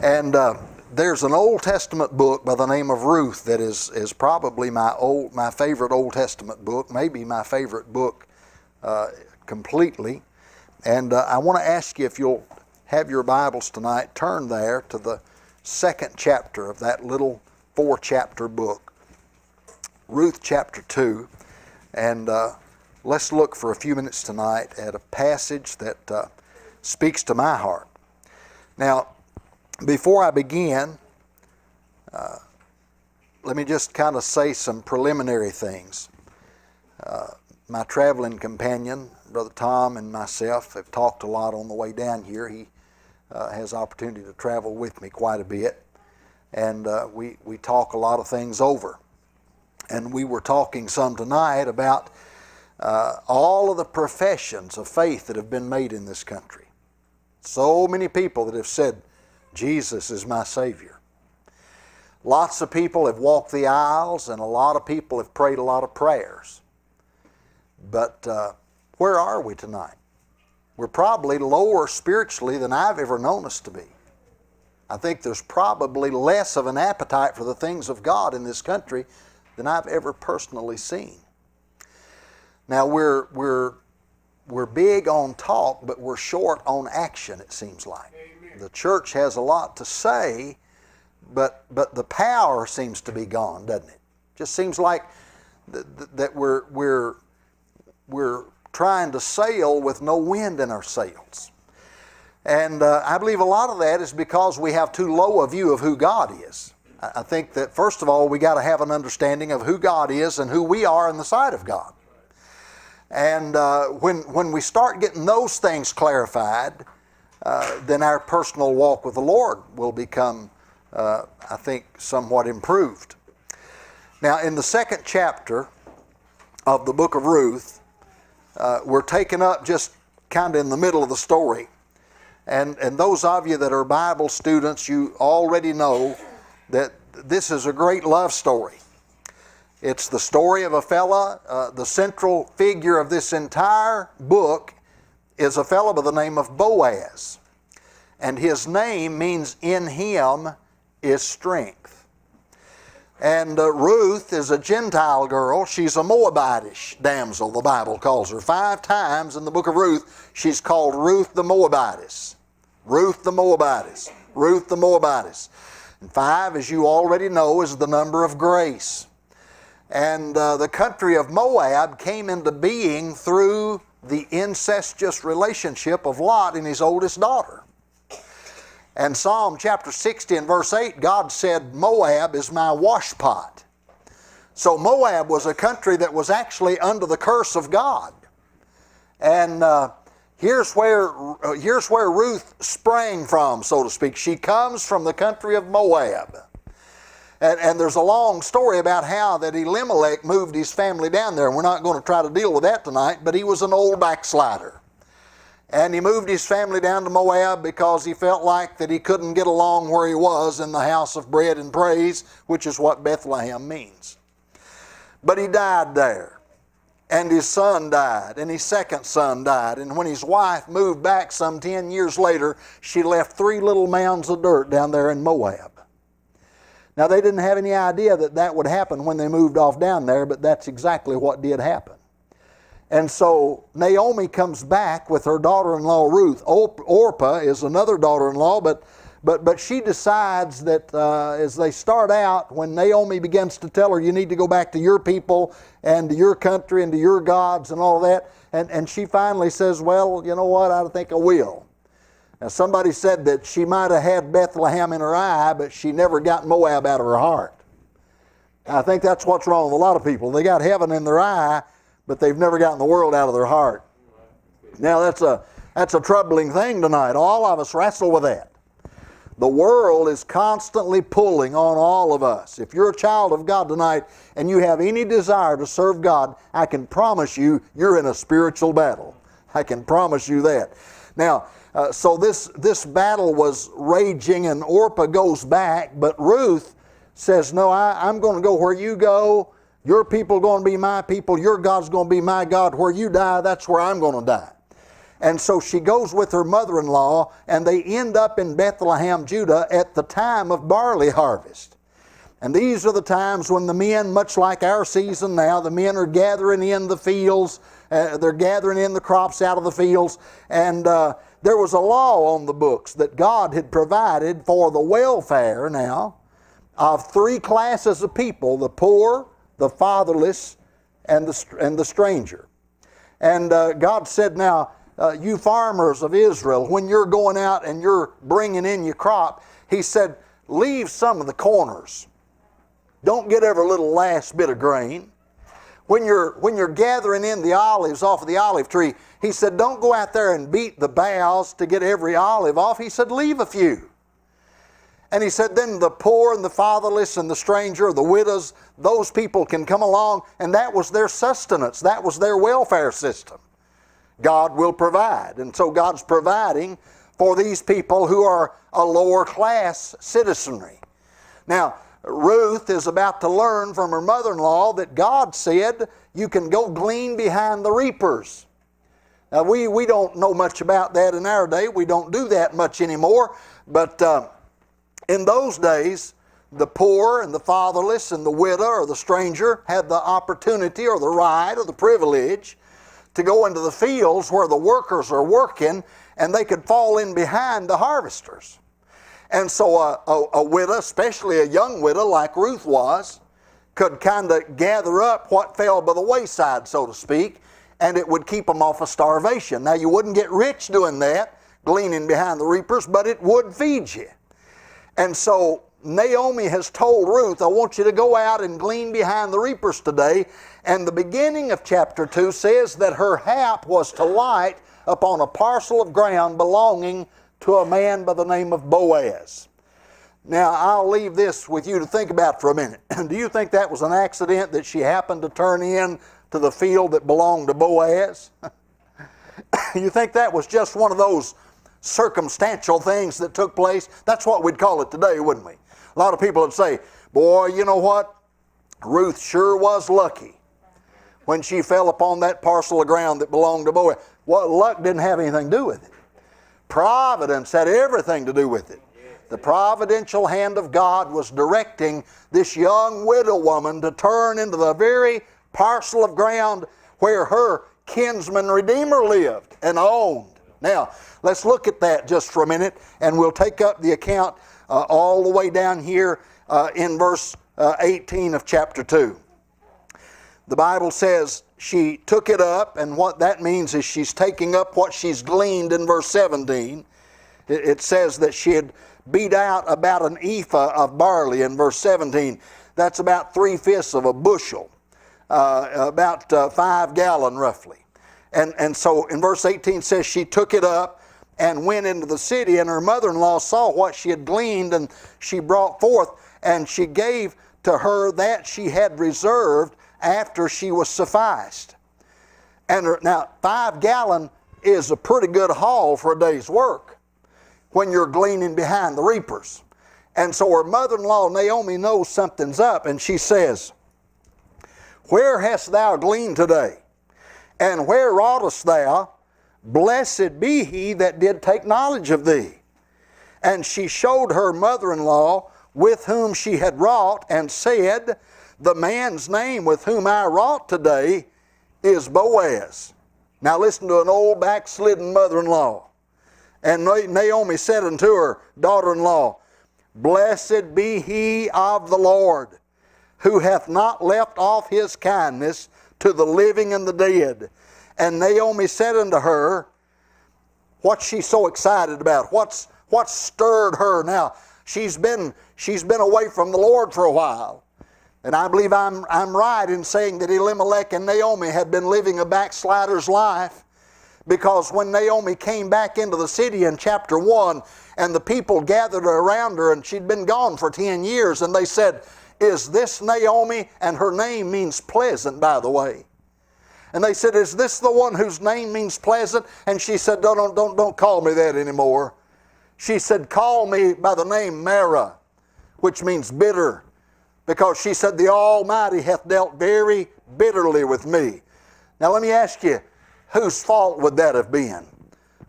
And there's an Old Testament book by the name of Ruth that is probably my favorite Old Testament book, maybe my favorite book completely. And I want to ask you, if you'll have your Bibles tonight, turn there to the second chapter of that little 4-chapter book, Ruth chapter 2. And let's look for a few minutes tonight at a passage that speaks to my heart. Now, before I begin, let me just kind of say some preliminary things. My traveling companion, Brother Tom, and myself have talked a lot on the way down here. He has opportunity to travel with me quite a bit, and we talk a lot of things over. And we were talking some tonight about all of the professions of faith that have been made in this country. So many people that have said, Jesus is my Savior. Lots of people have walked the aisles, and a lot of people have prayed a lot of prayers. But where are we tonight? We're probably lower spiritually than I've ever known us to be. I think there's probably less of an appetite for the things of God in this country than I've ever personally seen. Now we're big on talk, but we're short on action, it seems like. Amen. The church has a lot to say, but the power seems to be gone, doesn't it? Just seems like that we're trying to sail with no wind in our sails. And I believe a lot of that is because we have too low a view of who God is. I think that first of all, we got to have an understanding of who God is and who we are in the sight of God. And when we start getting those things clarified, then our personal walk with the Lord will become, I think, somewhat improved. Now, in the second chapter of the book of Ruth, we're taken up just kind of in the middle of the story. And those of you that are Bible students, you already know that this is a great love story. It's the story of a fella. The central figure of this entire book is a fella by the name of Boaz. And his name means in him is strength. And Ruth is a Gentile girl. She's a Moabitish damsel, the Bible calls her. 5 times in the book of Ruth, she's called Ruth the Moabitess. Ruth the Moabitess. Ruth the Moabitess. And 5, as you already know, is the number of grace. And the country of Moab came into being through the incestuous relationship of Lot and his oldest daughter. And Psalm chapter 60 and verse 8, God said, Moab is my washpot. So Moab was a country that was actually under the curse of God. And here's where Ruth sprang from, so to speak. She comes from the country of Moab. And there's a long story about how that Elimelech moved his family down there. We're not going to try to deal with that tonight, but he was an old backslider. And he moved his family down to Moab because he felt like that he couldn't get along where he was in the house of bread and praise, which is what Bethlehem means. But he died there. And his son died, and his second son died. And when his wife moved back some 10 years later, she left 3 little mounds of dirt down there in Moab. Now, they didn't have any idea that that would happen when they moved off down there, but that's exactly what did happen. And so Naomi comes back with her daughter-in-law Ruth. Orpah is another daughter-in-law, but she decides that as they start out, when Naomi begins to tell her, you need to go back to your people and to your country and to your gods and all that, and she finally says, well, you know what, I think I will. Now, somebody said that she might have had Bethlehem in her eye, but she never got Moab out of her heart. I think that's what's wrong with a lot of people. They got heaven in their eye, but they've never gotten the world out of their heart. Now, that's a troubling thing tonight. All of us wrestle with that. The world is constantly pulling on all of us. If you're a child of God tonight and you have any desire to serve God, I can promise you, you're in a spiritual battle. I can promise you that. Now, so this battle was raging, and Orpah goes back, but Ruth says, no, I'm going to go where you go. Your people are going to be my people. Your God's going to be my God. Where you die, that's where I'm going to die. And so she goes with her mother-in-law, and they end up in Bethlehem, Judah, at the time of barley harvest. And these are the times when the men, much like our season now, the men are gathering in the fields, they're gathering in the crops out of the fields, and there was a law on the books that God had provided for the welfare now of three classes of people: the poor, the fatherless, and the stranger. And God said, now, you farmers of Israel, when you're going out and you're bringing in your crop, He said, leave some of the corners. Don't get every little last bit of grain. When you're gathering in the olives off of the olive tree, He said, don't go out there and beat the boughs to get every olive off. He said, leave a few. And He said, then the poor and the fatherless and the stranger, the widows, those people can come along, and that was their sustenance. That was their welfare system. God will provide. And so God's providing for these people who are a lower class citizenry. Now, Ruth is about to learn from her mother-in-law that God said you can go glean behind the reapers. Now, we don't know much about that in our day. We don't do that much anymore. But in those days, the poor and the fatherless and the widow or the stranger had the opportunity or the right or the privilege to go into the fields where the workers are working, and they could fall in behind the harvesters. And so a widow, especially a young widow like Ruth was, could kind of gather up what fell by the wayside, so to speak, and it would keep them off of starvation. Now, you wouldn't get rich doing that, gleaning behind the reapers, but it would feed you. And so Naomi has told Ruth, I want you to go out and glean behind the reapers today. And the beginning of chapter 2 says that her hap was to light upon a parcel of ground belonging to a man by the name of Boaz. Now, I'll leave this with you to think about for a minute. Do you think that was an accident that she happened to turn in to the field that belonged to Boaz? You think that was just one of those circumstantial things that took place? That's what we'd call it today, wouldn't we? A lot of people would say, boy, you know what? Ruth sure was lucky when she fell upon that parcel of ground that belonged to Boaz. Well, luck didn't have anything to do with it. Providence had everything to do with it. The providential hand of God was directing this young widow woman to turn into the very parcel of ground where her kinsman Redeemer lived and owned. Now, let's look at that just for a minute, and we'll take up the account all the way down here in verse 18 of chapter 2. The Bible says she took it up, and what that means is she's taking up what she's gleaned in verse 17. It says that she had beat out about an ephah of barley in verse 17. That's about 3/5 of a bushel, about 5 gallon roughly. And so in verse 18 says she took it up and went into the city, and her mother-in-law saw what she had gleaned, and she brought forth, and she gave to her that she had reserved after she was sufficed. And now 5 gallon is a pretty good haul for a day's work when you're gleaning behind the reapers. And so her mother-in-law Naomi knows something's up, and she says, where hast thou gleaned today? And where wroughtest thou? Blessed be he that did take knowledge of thee. And she showed her mother-in-law with whom she had wrought, and said, the man's name with whom I wrought today is Boaz. Now listen to an old backslidden mother-in-law. And Naomi said unto her daughter-in-law, blessed be he of the Lord, who hath not left off his kindness to the living and the dead. And Naomi said unto her, what's she so excited about? What's stirred her now? She's been away from the Lord for a while. And I believe I'm right in saying that Elimelech and Naomi had been living a backslider's life, because when Naomi came back into the city in chapter 1, and the people gathered around her, and she'd been gone for 10 years, and they said, is this Naomi? And her name means pleasant, by the way. And they said, is this the one whose name means pleasant? And she said, don't call me that anymore. She said, call me by the name Mara, which means bitter. Because she said, the Almighty hath dealt very bitterly with me. Now let me ask you, whose fault would that have been?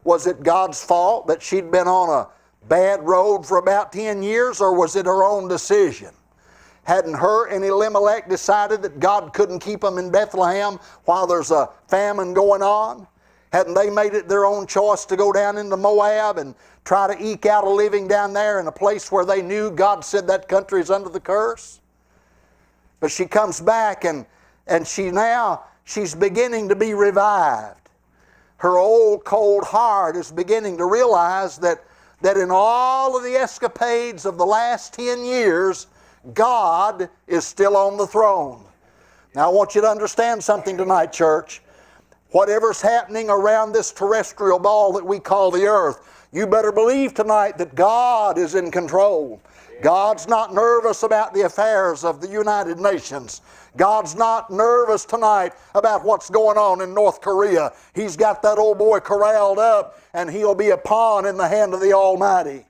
Was it God's fault that she'd been on a bad road for about 10 years, or was it her own decision? Hadn't her and Elimelech decided that God couldn't keep them in Bethlehem while there's a famine going on? Hadn't they made it their own choice to go down into Moab and try to eke out a living down there in a place where they knew God said that country is under the curse? But she comes back and she's beginning to be revived. Her old cold heart is beginning to realize that in all of the escapades of the last 10 years, God is still on the throne. Now I want you to understand something tonight, church. Whatever's happening around this terrestrial ball that we call the earth, you better believe tonight that God is in control. God's not nervous about the affairs of the United Nations. God's not nervous tonight about what's going on in North Korea. He's got that old boy corralled up, and he'll be a pawn in the hand of the Almighty.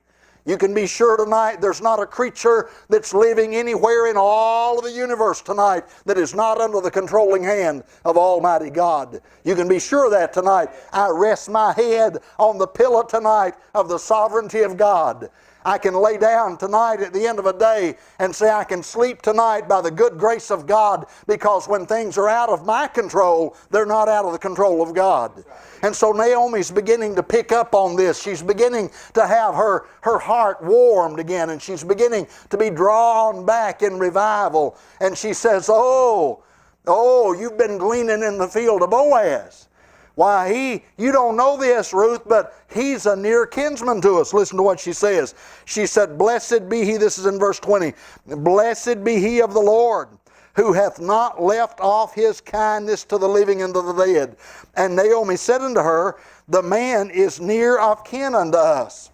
You can be sure tonight there's not a creature that's living anywhere in all of the universe tonight that is not under the controlling hand of Almighty God. You can be sure of that tonight. I rest my head on the pillow tonight of the sovereignty of God. I can lay down tonight at the end of a day and say I can sleep tonight by the good grace of God, because when things are out of my control, they're not out of the control of God. And so Naomi's beginning to pick up on this. She's beginning to have her heart warmed again, and she's beginning to be drawn back in revival. And she says, oh, you've been gleaning in the field of Boaz. Why, you don't know this, Ruth, but he's a near kinsman to us. Listen to what she says. She said, blessed be he, this is in verse 20, blessed be he of the Lord, who hath not left off his kindness to the living and to the dead. And Naomi said unto her, the man is near of kin unto us,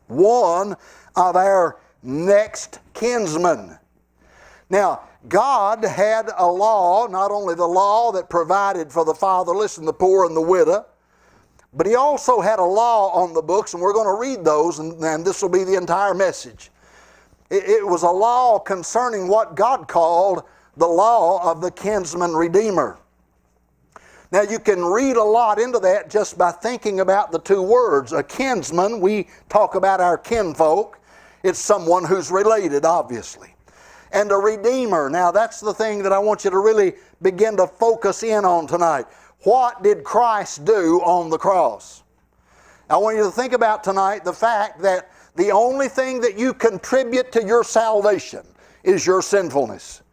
one of our next kinsmen. Now, God had a law, not only the law that provided for the fatherless and the poor and the widow, but He also had a law on the books, and we're going to read those, and this will be the entire message. It was a law concerning what God called the law of the kinsman redeemer. Now, you can read a lot into that just by thinking about the two words. A kinsman, we talk about our kinfolk. It's someone who's related, obviously. And a redeemer. Now, that's the thing that I want you to really begin to focus in on tonight. What did Christ do on the cross? I want you to think about tonight the fact that the only thing that you contribute to your salvation is your sinfulness.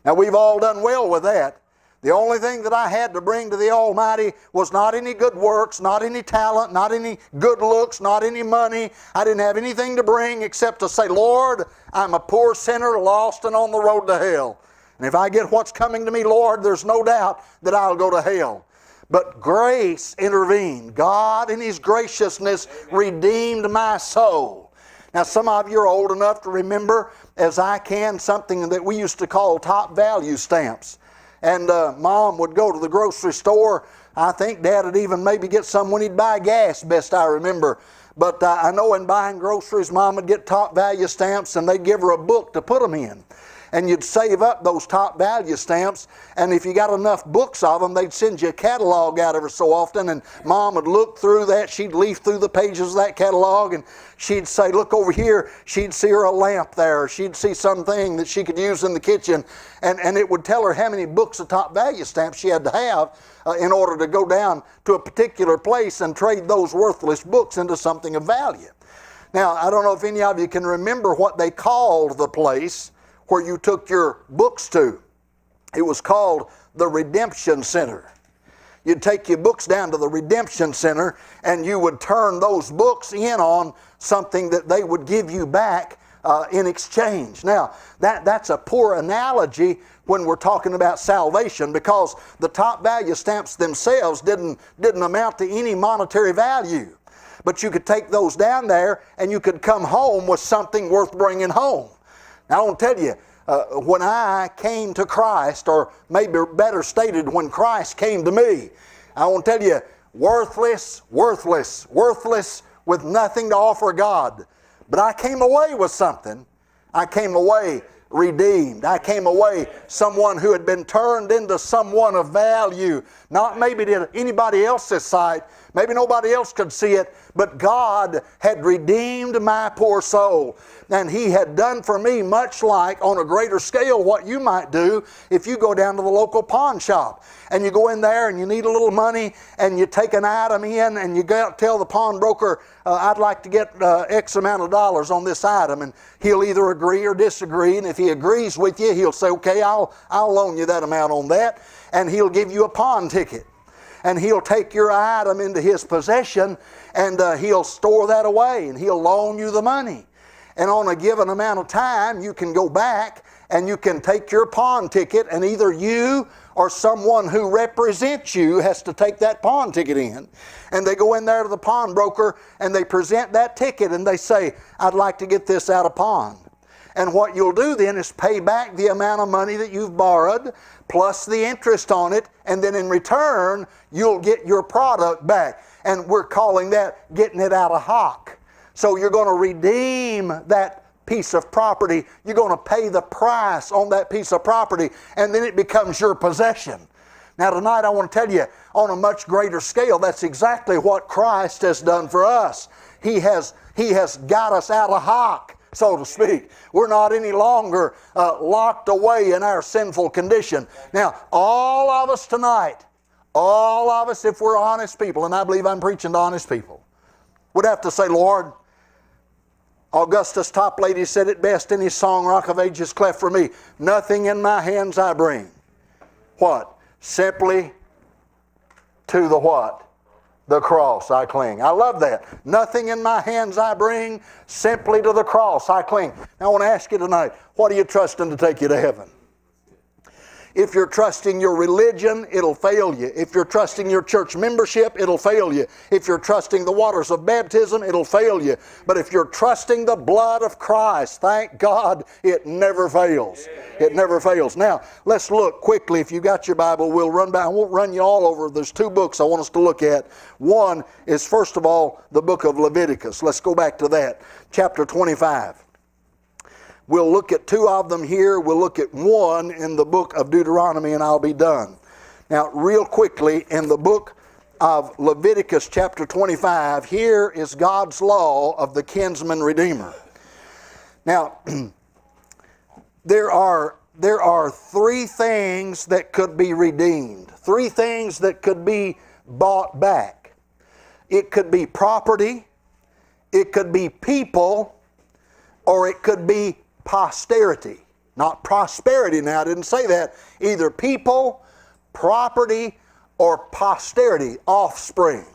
Now, we've all done well with that. The only thing that I had to bring to the Almighty was not any good works, not any talent, not any good looks, not any money. I didn't have anything to bring except to say, Lord, I'm a poor sinner, lost and on the road to hell. And if I get what's coming to me, Lord, there's no doubt that I'll go to hell. But grace intervened. God in His graciousness redeemed my soul. Now, some of you are old enough to remember, as I can, something that we used to call top value stamps. And Mom would go to the grocery store. I think Dad would even maybe get some when he'd buy gas, best I remember. But I know in buying groceries, Mom would get top value stamps, and they'd give her a book to put them in. And you'd save up those top value stamps, and if you got enough books of them, they'd send you a catalog out every so often, and Mom would look through that. She'd leaf through the pages of that catalog, and she'd say, look over here. She'd see her a lamp there, or she'd see something that she could use in the kitchen, and it would tell her how many books of top value stamps she had to have in order to go down to a particular place and trade those worthless books into something of value. Now, I don't know if any of you can remember what they called the place where you took your books to. It was called the Redemption Center. You'd take your books down to the Redemption Center, and you would turn those books in on something that they would give you back in exchange. Now, that's a poor analogy when we're talking about salvation, because the top value stamps themselves didn't amount to any monetary value. But you could take those down there, and you could come home with something worth bringing home. Now, I want to tell you, when I came to Christ, or maybe better stated, when Christ came to me, I want to tell you, worthless with nothing to offer God. But I came away with something. I came away redeemed. I came away someone who had been turned into someone of value. Not maybe to anybody else's sight. Maybe nobody else could see it, but God had redeemed my poor soul. And He had done for me much like, on a greater scale, what you might do if you go down to the local pawn shop. And you go in there and you need a little money and you take an item in and you go out, tell the pawnbroker, I'd like to get X amount of dollars on this item. And he'll either agree or disagree. And if he agrees with you, he'll say, okay, I'll loan you that amount on that. And he'll give you a pawn ticket. And he'll take your item into his possession and he'll store that away and he'll loan you the money. And on a given amount of time, you can go back and you can take your pawn ticket, and either you or someone who represents you has to take that pawn ticket in. And they go in there to the pawnbroker and they present that ticket and they say, I'd like to get this out of pawn. And what you'll do then is pay back the amount of money that you've borrowed plus the interest on it, and then in return you'll get your product back. And we're calling that getting it out of hock. So you're going to redeem that piece of property. You're going to pay the price on that piece of property, and then it becomes your possession. Now tonight I want to tell you, on a much greater scale, that's exactly what Christ has done for us. He has got us out of hock, so to speak. We're not any longer locked away in our sinful condition. Now, all of us tonight, all of us, if we're honest people, and I believe I'm preaching to honest people, would have to say, Lord, Augustus Toplady said it best in his song, Rock of Ages Cleft for Me, nothing in my hands I bring. What? Simply to the what? The cross I cling. I love that. Nothing in my hands I bring, simply to the cross I cling. Now I want to ask you tonight, what are you trusting to take you to heaven? If you're trusting your religion, it'll fail you. If you're trusting your church membership, it'll fail you. If you're trusting the waters of baptism, it'll fail you. But if you're trusting the blood of Christ, thank God, it never fails. It never fails. Now, let's look quickly. If you got your Bible, we'll run by. I won't run you all over. There's two books I want us to look at. One is, first of all, the book of Leviticus. Let's go back to that. Chapter 25. We'll look at two of them here. We'll look at one in the book of Deuteronomy, and I'll be done. Now, real quickly, in the book of Leviticus chapter 25, here is God's law of the kinsman redeemer. Now, there are three things that could be redeemed. Three things that could be bought back. It could be property, it could be people, or it could be posterity. Not prosperity now, I didn't say that. Either people, property, or posterity, offspring.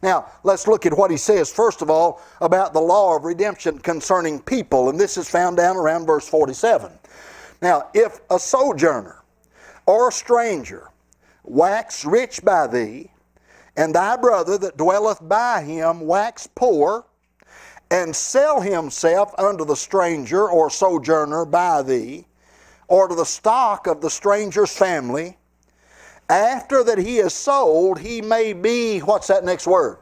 Now, let's look at what he says, first of all, about the law of redemption concerning people, and this is found down around verse 47. Now, if a sojourner or a stranger wax rich by thee, and thy brother that dwelleth by him wax poor, and sell himself unto the stranger or sojourner by thee, or to the stock of the stranger's family, after that he is sold, he may be, what's that next word?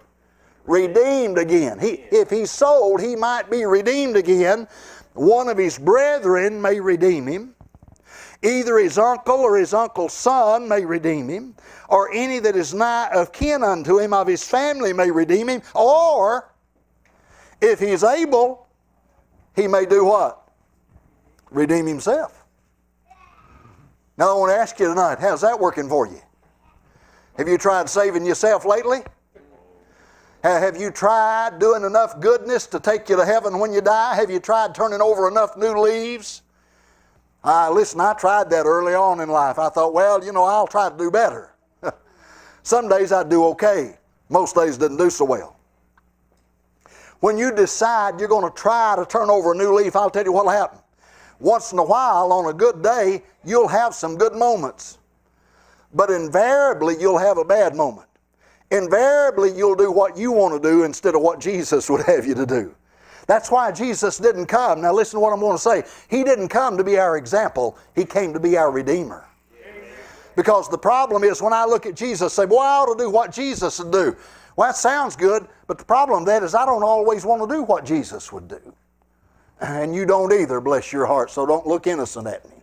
Redeemed again. If he's sold, he might be redeemed again. One of his brethren may redeem him. Either his uncle or his uncle's son may redeem him, or any that is nigh of kin unto him of his family may redeem him, or if he's able, he may do what? Redeem himself. Now I want to ask you tonight, how's that working for you? Have you tried saving yourself lately? Have you tried doing enough goodness to take you to heaven when you die? Have you tried turning over enough new leaves? Listen, I tried that early on in life. I thought, well, I'll try to do better. Some days I do okay. Most days didn't do so well. When you decide you're going to try to turn over a new leaf, I'll tell you what will happen. Once in a while, on a good day, you'll have some good moments. But invariably, you'll have a bad moment. Invariably, you'll do what you want to do instead of what Jesus would have you to do. That's why Jesus didn't come. Now listen to what I'm going to say. He didn't come to be our example. He came to be our Redeemer. Because the problem is when I look at Jesus, I say, boy, I ought to do what Jesus would do. Well, that sounds good, but the problem with that is I don't always want to do what Jesus would do. And you don't either, bless your heart, so don't look innocent at me.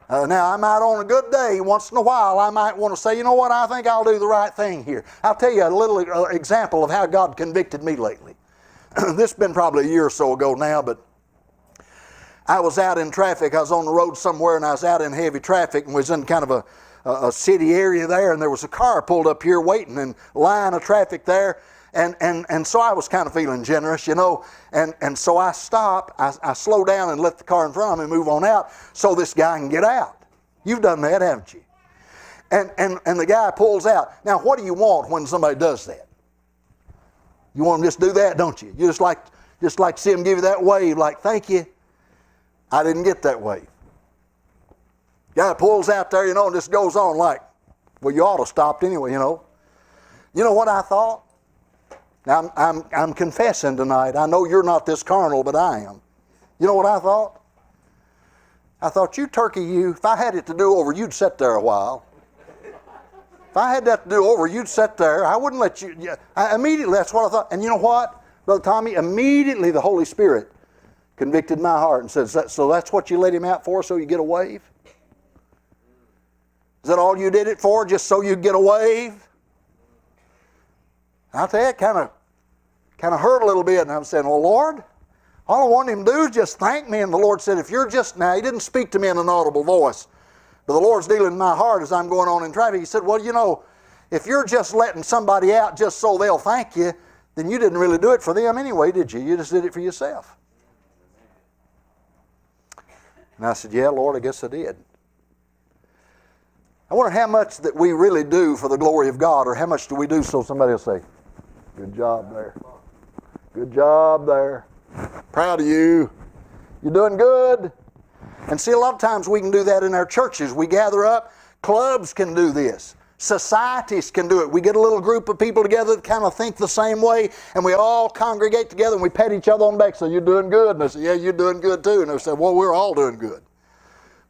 Now, I might on a good day, once in a while, I might want to say, you know what, I think I'll do the right thing here. I'll tell you a little example of how God convicted me lately. This has been probably a year or so ago now, but I was out in traffic. I was on the road somewhere, and I was out in heavy traffic and was in kind of a city area there, and there was a car pulled up here waiting in line of traffic there. And so I was kind of feeling generous, you know, and so I stopped, I slow down and let the car in front of me move on out so this guy can get out. You've done that, haven't you? And the guy pulls out. Now, what do you want when somebody does that? You want them to just do that, don't you? You just like to see them give you that wave, like, thank you. I didn't get that wave. Guy pulls out there, you know, and just goes on like, well, you ought to have stopped anyway, you know. You know what I thought? Now, I'm confessing tonight. I know you're not this carnal, but I am. You know what I thought? I thought, you turkey, you, if I had it to do over, you'd sit there a while. If I had that to do over, you'd sit there. I wouldn't let you. Immediately, that's what I thought. And you know what, Brother Tommy? Immediately, the Holy Spirit convicted my heart and said, so that's what you let him out for, so you get a wave? Is that all you did it for, just so you'd get a wave? I'll tell you, it kind of hurt a little bit, and I'm saying, well, Lord, all I want him to do is just thank me. And the Lord said, if you're just, now, he didn't speak to me in an audible voice, but the Lord's dealing in my heart as I'm going on in traffic. He said, well, you know, if you're just letting somebody out just so they'll thank you, then you didn't really do it for them anyway, did you? You just did it for yourself. And I said, yeah, Lord, I guess I did. I wonder how much that we really do for the glory of God, or how much do we do so somebody will say, good job there. Good job there. Proud of you. You're doing good. And see, a lot of times we can do that in our churches. We gather up. Clubs can do this. Societies can do it. We get a little group of people together that kind of think the same way, and we all congregate together and we pat each other on the back. So, you're doing good. And I say, yeah, you're doing good too. And they say, well, we're all doing good.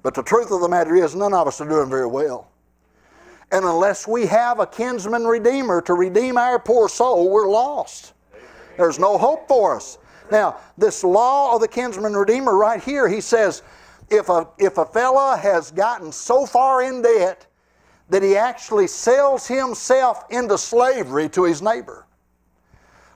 But the truth of the matter is, none of us are doing very well. And unless we have a kinsman redeemer to redeem our poor soul, we're lost. There's no hope for us. Now, this law of the kinsman redeemer right here, he says, if a fella has gotten so far in debt that he actually sells himself into slavery to his neighbor.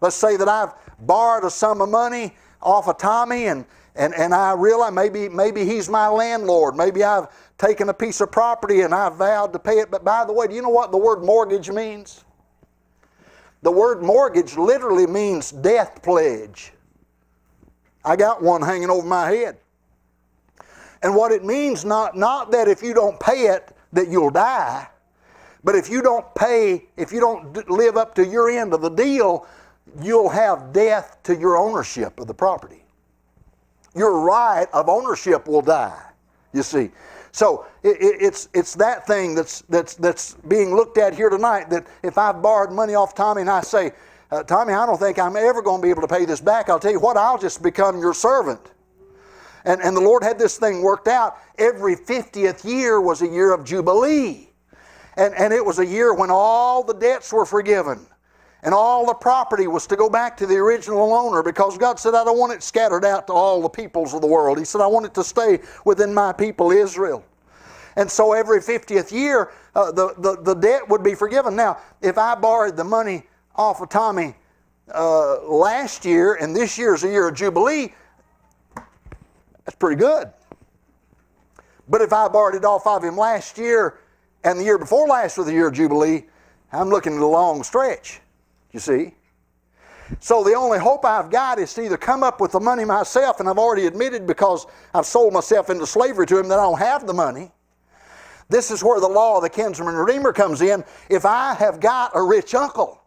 Let's say that I've borrowed a sum of money off of Tommy, and I realize maybe he's my landlord. Maybe I've taken a piece of property and I've vowed to pay it. But by the way, do you know what the word mortgage means? The word mortgage literally means death pledge. I got one hanging over my head. And what it means, not that if you don't pay it that you'll die, but if you don't pay, if you don't live up to your end of the deal, you'll have death to your ownership of the property. Your right of ownership will die, you see. So it's that thing that's being looked at here tonight, that if I've borrowed money off Tommy and I say, Tommy, I don't think I'm ever going to be able to pay this back. I'll tell you what, I'll just become your servant. And the Lord had this thing worked out. Every 50th year was a year of Jubilee. And it was a year when all the debts were forgiven. And all the property was to go back to the original owner, because God said, I don't want it scattered out to all the peoples of the world. He said, I want it to stay within my people Israel. And so every 50th year, the debt would be forgiven. Now, if I borrowed the money off of Tommy last year, and this year is a year of Jubilee, that's pretty good. But if I borrowed it off of him last year, and the year before last was the year of Jubilee, I'm looking at a long stretch. You see? So the only hope I've got is to either come up with the money myself, and I've already admitted, because I've sold myself into slavery to him, that I don't have the money. This is where the law of the kinsman redeemer comes in. If I have got a rich uncle,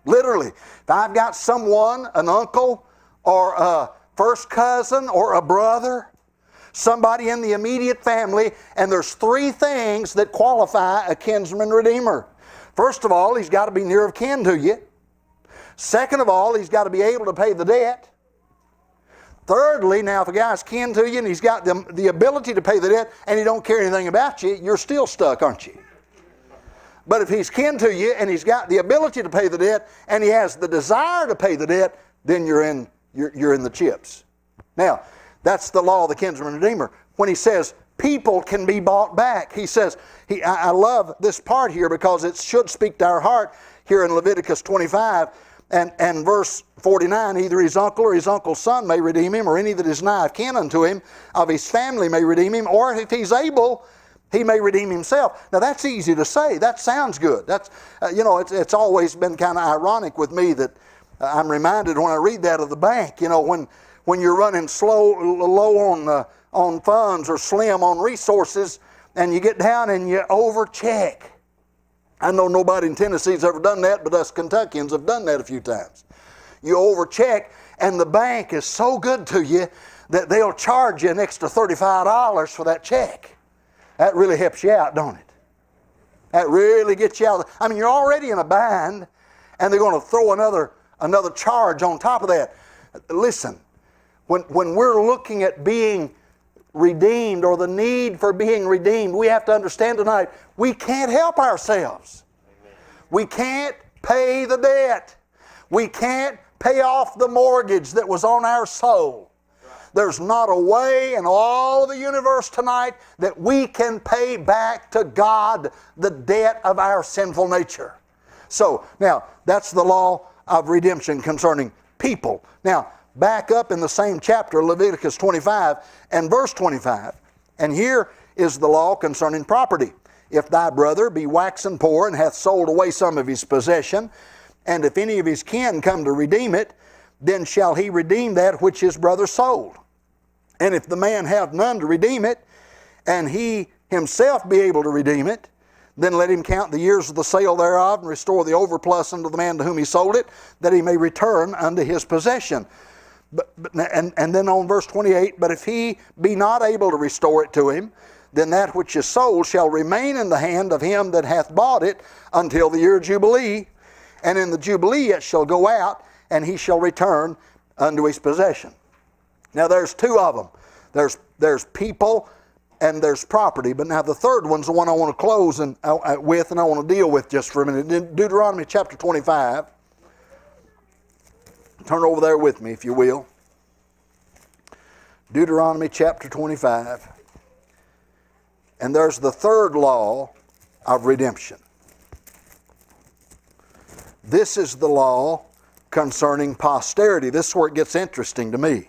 literally, if I've got someone, an uncle, or a first cousin, or a brother, somebody in the immediate family, and there's three things that qualify a kinsman redeemer. First of all, he's got to be near of kin to you. Second of all, he's got to be able to pay the debt. Thirdly, now if a guy's kin to you and he's got the ability to pay the debt and he don't care anything about you, you're still stuck, aren't you? But if he's kin to you and he's got the ability to pay the debt and he has the desire to pay the debt, then you're in the chips. Now, that's the law of the kinsman redeemer. When he says people can be bought back, he says, I love this part here because it should speak to our heart here in Leviticus 25 and verse 49, either his uncle or his uncle's son may redeem him, or any that is nigh of kin unto him of his family may redeem him, or if he's able, he may redeem himself. Now that's easy to say. That sounds good. That's it's always been kind of ironic with me that I'm reminded when I read that of the bank. When you're running low on funds or slim on resources, and you get down and you overcheck. I know nobody in Tennessee's ever done that, but us Kentuckians have done that a few times. You overcheck, and the bank is so good to you that they'll charge you an extra $35 for that check. That really helps you out, don't it? That really gets you out. I mean, you're already in a bind, and they're going to throw another charge on top of that. Listen, when we're looking at being redeemed or the need for being redeemed, we have to understand tonight, we can't help ourselves. Amen. We can't pay the debt. We can't pay off the mortgage that was on our soul. There's not a way in all of the universe tonight that we can pay back to God the debt of our sinful nature. So, now, that's the law of redemption concerning people. Now, back up in the same chapter, Leviticus 25 and verse 25. And here is the law concerning property. If thy brother be waxen poor and hath sold away some of his possession, and if any of his kin come to redeem it, then shall he redeem that which his brother sold. And if the man have none to redeem it, and he himself be able to redeem it, then let him count the years of the sale thereof, and restore the overplus unto the man to whom he sold it, that he may return unto his possession. And then on verse 28, but if he be not able to restore it to him, then that which is sold shall remain in the hand of him that hath bought it until the year of Jubilee. And in the Jubilee it shall go out, and he shall return unto his possession. Now there's two of them. There's people and there's property. But now the third one's the one I want to close with and I want to deal with just for a minute. In Deuteronomy chapter 25. Turn over there with me, if you will. Deuteronomy chapter 25. And there's the third law of redemption. This is the law concerning posterity. This is where it gets interesting to me.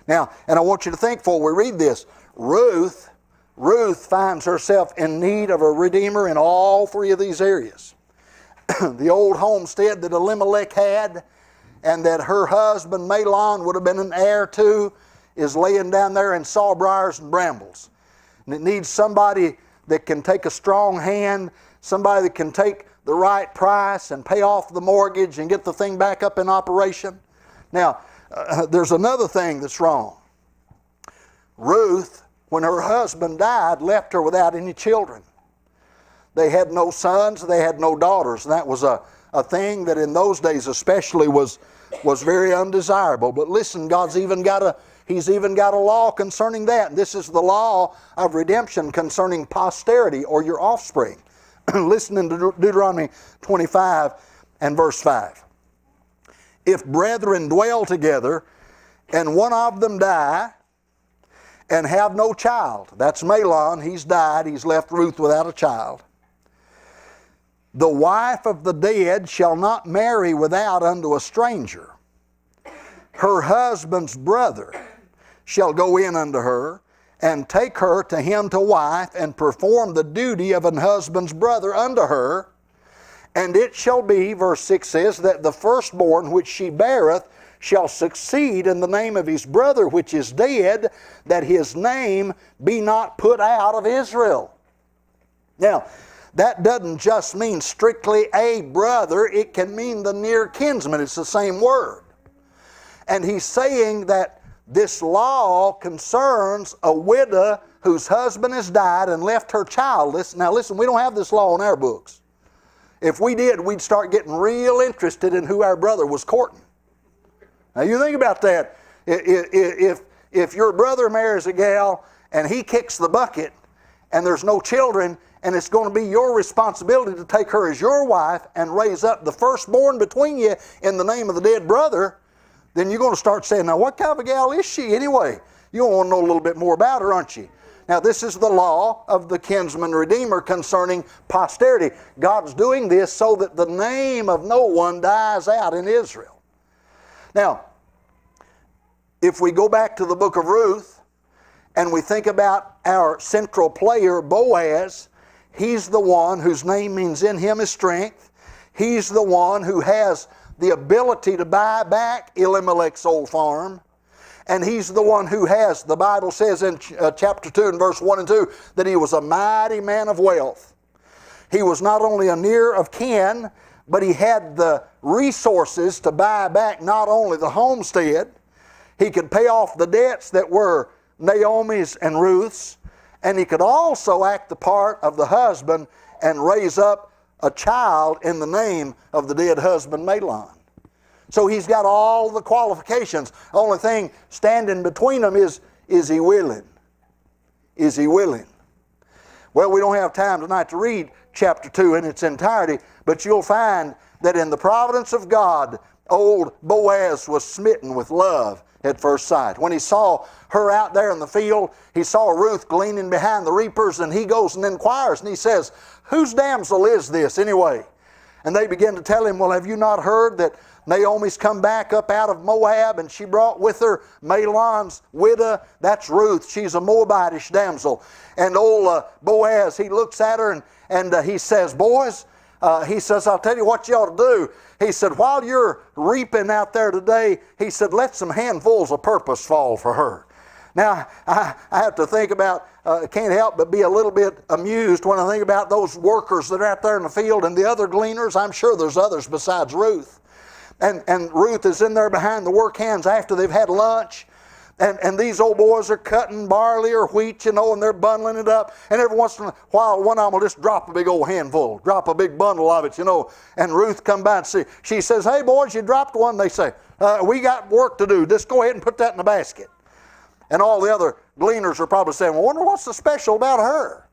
Now, and I want you to think before we read this, Ruth finds herself in need of a redeemer in all three of these areas. The old homestead that Elimelech had, and that her husband Mahlon would have been an heir to, is laying down there in sawbriars and brambles. And it needs somebody that can take a strong hand, somebody that can take the right price and pay off the mortgage and get the thing back up in operation. Now, there's another thing that's wrong. Ruth, when her husband died, left her without any children. They had no sons, they had no daughters, and that was a thing that in those days especially was very undesirable. But listen, He's even got a law concerning that. This is the law of redemption concerning posterity or your offspring. Listen in Deuteronomy 25 and verse 5. If brethren dwell together, and one of them die, and have no child, that's Mahlon, he's died, he's left Ruth without a child. The wife of the dead shall not marry without unto a stranger. Her husband's brother shall go in unto her, and take her to him to wife, and perform the duty of an husband's brother unto her. And it shall be, verse 6 says, that the firstborn which she beareth shall succeed in the name of his brother which is dead, that his name be not put out of Israel. Now, that doesn't just mean strictly a brother, it can mean the near kinsman. It's the same word. And he's saying that this law concerns a widow whose husband has died and left her childless. Now listen, we don't have this law in our books. If we did, we'd start getting real interested in who our brother was courting. Now you think about that. If your brother marries a gal and he kicks the bucket and there's no children, and it's going to be your responsibility to take her as your wife and raise up the firstborn between you in the name of the dead brother, then you're going to start saying, now what kind of a gal is she anyway? You want to know a little bit more about her, aren't you? Now this is the law of the kinsman redeemer concerning posterity. God's doing this so that the name of no one dies out in Israel. Now, if we go back to the book of Ruth and we think about our central player, Boaz, he's the one whose name means in him is strength. He's the one who has the ability to buy back Elimelech's old farm. And he's the one who has, the Bible says in chapter 2 and verse 1 and 2, that he was a mighty man of wealth. He was not only a near of kin, but he had the resources to buy back not only the homestead, he could pay off the debts that were Naomi's and Ruth's, and he could also act the part of the husband and raise up a child in the name of the dead husband, Mahlon. So he's got all the qualifications. The only thing standing between them is he willing? Is he willing? Well, we don't have time tonight to read chapter 2 in its entirety, but you'll find that in the providence of God, old Boaz was smitten with love at first sight. When he saw her out there in the field, he saw Ruth gleaning behind the reapers, and he goes and inquires, and he says, whose damsel is this anyway? And they begin to tell him, well, have you not heard that Naomi's come back up out of Moab, and she brought with her Mahlon's widow? That's Ruth. She's a Moabitish damsel. And old Boaz, he looks at her and he says, boys, he says, I'll tell you what you ought to do. He said, while you're reaping out there today, he said, let some handfuls of purpose fall for her. Now, I have to think about, can't help but be a little bit amused when I think about those workers that are out there in the field and the other gleaners. I'm sure there's others besides Ruth. And Ruth is in there behind the work hands after they've had lunch. And these old boys are cutting barley or wheat, and they're bundling it up. And every once in a while, one of them will just drop a big old handful, drop a big bundle of it, And Ruth come by and see. She says, hey, boys, you dropped one. They say, we got work to do. Just go ahead and put that in the basket. And all the other gleaners are probably saying, well, I wonder what's so special about her.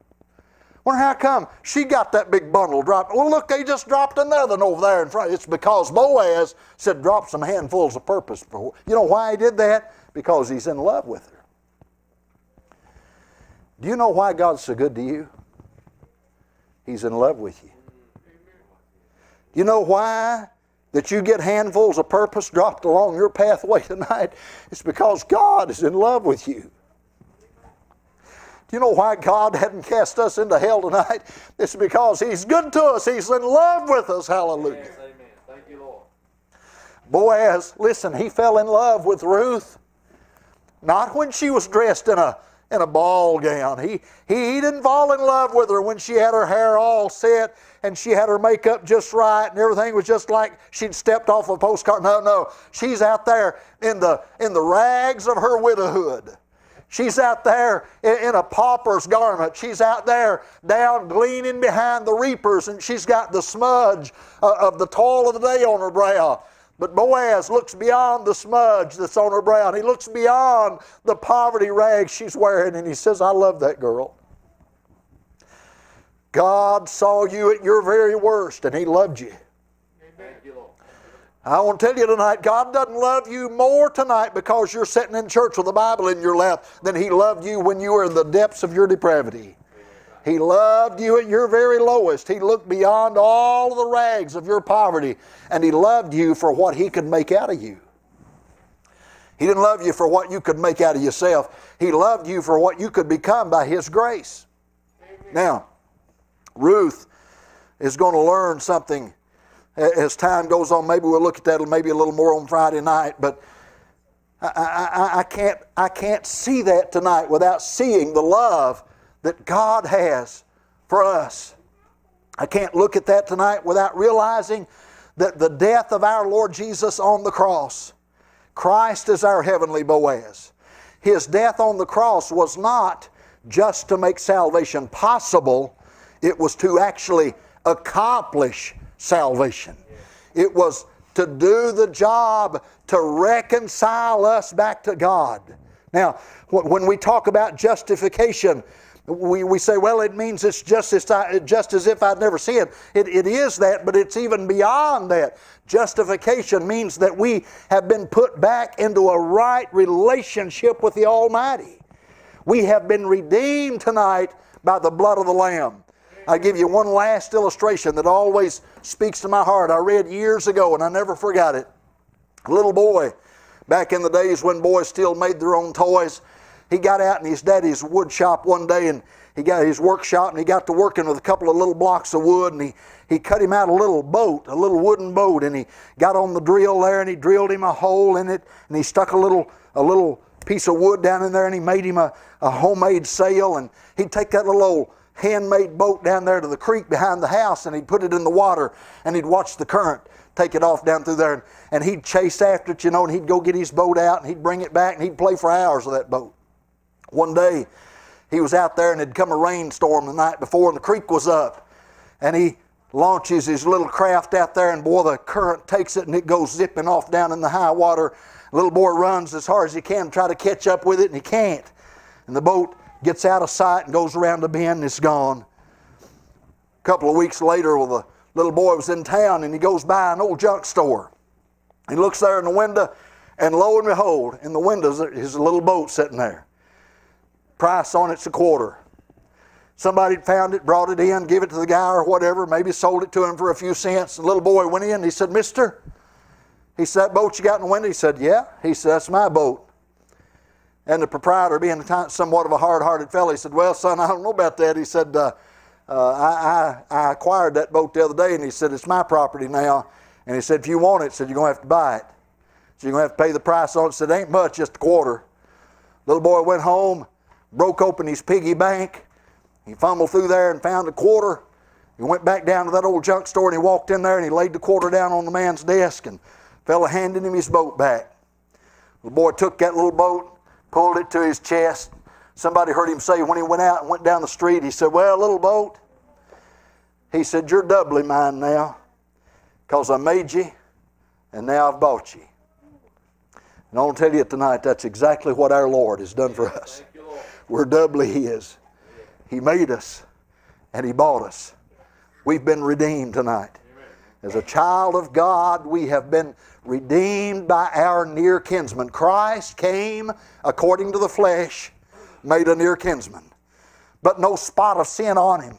Wonder how come she got that big bundle dropped. Well, look, they just dropped another one over there in front. It's because Boaz said drop some handfuls of purpose. You know why he did that? Because he's in love with her. Do you know why God's so good to you? He's in love with you. Do you know why that you get handfuls of purpose dropped along your pathway tonight? It's because God is in love with you. Do you know why God hadn't cast us into hell tonight? It's because He's good to us. He's in love with us. Hallelujah. Yes, amen. Thank you, Lord. Boaz, listen, he fell in love with Ruth. Not when she was dressed in a ball gown. He didn't fall in love with her when she had her hair all set and she had her makeup just right and everything was just like she'd stepped off a postcard. No. She's out there in the rags of her widowhood. She's out there in a pauper's garment. She's out there down gleaning behind the reapers, and she's got the smudge of the toil of the day on her brow. But Boaz looks beyond the smudge that's on her brow. And he looks beyond the poverty rags she's wearing, and he says, I love that girl. God saw you at your very worst, and He loved you. Thank you, Lord. I want to tell you tonight, God doesn't love you more tonight because you're sitting in church with the Bible in your lap than He loved you when you were in the depths of your depravity. He loved you at your very lowest. He looked beyond all the rags of your poverty, and He loved you for what He could make out of you. He didn't love you for what you could make out of yourself. He loved you for what you could become by His grace. Now, Ruth is going to learn something as time goes on. Maybe we'll look at that maybe a little more on Friday night, but I can't see that tonight without seeing the love that God has for us. I can't look at that tonight without realizing that the death of our Lord Jesus on the cross, Christ is our heavenly Boaz. His death on the cross was not just to make salvation possible, it was to actually accomplish salvation. It was to do the job to reconcile us back to God. Now, when we talk about justification, We say, well, it means it's just as if I'd never sinned. It is that, but it's even beyond that. Justification means that we have been put back into a right relationship with the Almighty. We have been redeemed tonight by the blood of the Lamb. I'll give you one last illustration that always speaks to my heart. I read years ago, and I never forgot it. A little boy, back in the days when boys still made their own toys, he got out in his daddy's wood shop one day, and he got his workshop, and he got to working with a couple of little blocks of wood, and he cut him out a little boat, a little wooden boat, and he got on the drill there, and he drilled him a hole in it, and he stuck a little piece of wood down in there, and he made him a homemade sail, and he'd take that little old handmade boat down there to the creek behind the house, and he'd put it in the water, and he'd watch the current take it off down through there, and he'd chase after it, and he'd go get his boat out, and he'd bring it back, and he'd play for hours with that boat. One day, he was out there, and it'd come a rainstorm the night before, and the creek was up, and he launches his little craft out there, and boy, the current takes it, and it goes zipping off down in the high water. The little boy runs as hard as he can to try to catch up with it, and he can't. And the boat gets out of sight and goes around the bend, and it's gone. A couple of weeks later, well, the little boy was in town, and he goes by an old junk store. He looks there in the window, and lo and behold, in the window is a little boat sitting there. Price on it's $0.25. Somebody found it, brought it in, give it to the guy or whatever, maybe sold it to him for a few cents. The little boy went in, and he said, "Mister," he said, "that boat you got in the window?" He said, "Yeah." He said, "That's my boat." And the proprietor, being somewhat of a hard-hearted fellow, he said, "Well, son, I don't know about that." He said, I acquired that boat the other day, and he said, "It's my property now." And he said, "If you want it," said, "you're going to have to buy it. So you're going to have to pay the price on it." He said, "It ain't much, just $0.25. Little boy went home, broke open his piggy bank. He fumbled through there and found $0.25. He went back down to that old junk store, and he walked in there, and he laid the $0.25 down on the man's desk, and the fella handed him his boat back. The boy took that little boat, pulled it to his chest. Somebody heard him say when he went out and went down the street, he said, "Well, little boat," he said, "you're doubly mine now, because I made you, and now I've bought you." And I want to tell you tonight, that's exactly what our Lord has done for us. We're doubly His. He made us, and He bought us. We've been redeemed tonight. As a child of God, we have been redeemed by our near kinsman. Christ came according to the flesh, made a near kinsman, but no spot of sin on Him,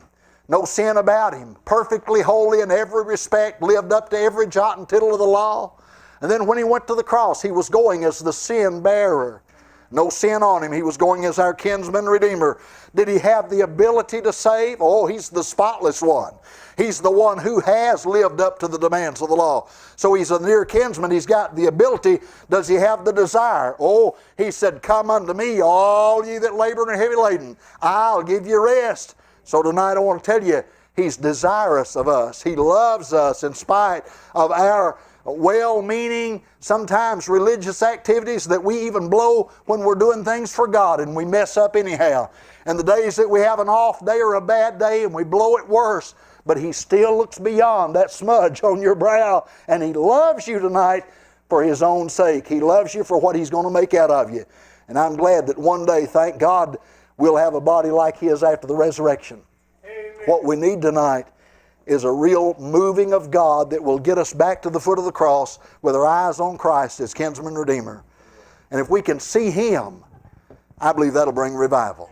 no sin about Him, perfectly holy in every respect, lived up to every jot and tittle of the law. And then when He went to the cross, He was going as the sin bearer. No sin on Him. He was going as our kinsman redeemer. Did He have the ability to save? Oh, He's the spotless one. He's the one who has lived up to the demands of the law. So He's a near kinsman. He's got the ability. Does He have the desire? Oh, He said, "Come unto me, all ye that labor and are heavy laden. I'll give you rest." So tonight I want to tell you, He's desirous of us. He loves us in spite of our well-meaning, sometimes religious activities that we even blow when we're doing things for God, and we mess up anyhow. And the days that we have an off day or a bad day and we blow it worse, but He still looks beyond that smudge on your brow, and He loves you tonight for His own sake. He loves you for what He's going to make out of you. And I'm glad that one day, thank God, we'll have a body like His after the resurrection. Amen. What we need tonight is a real moving of God that will get us back to the foot of the cross with our eyes on Christ as kinsman redeemer. And if we can see Him, I believe that'll bring revival.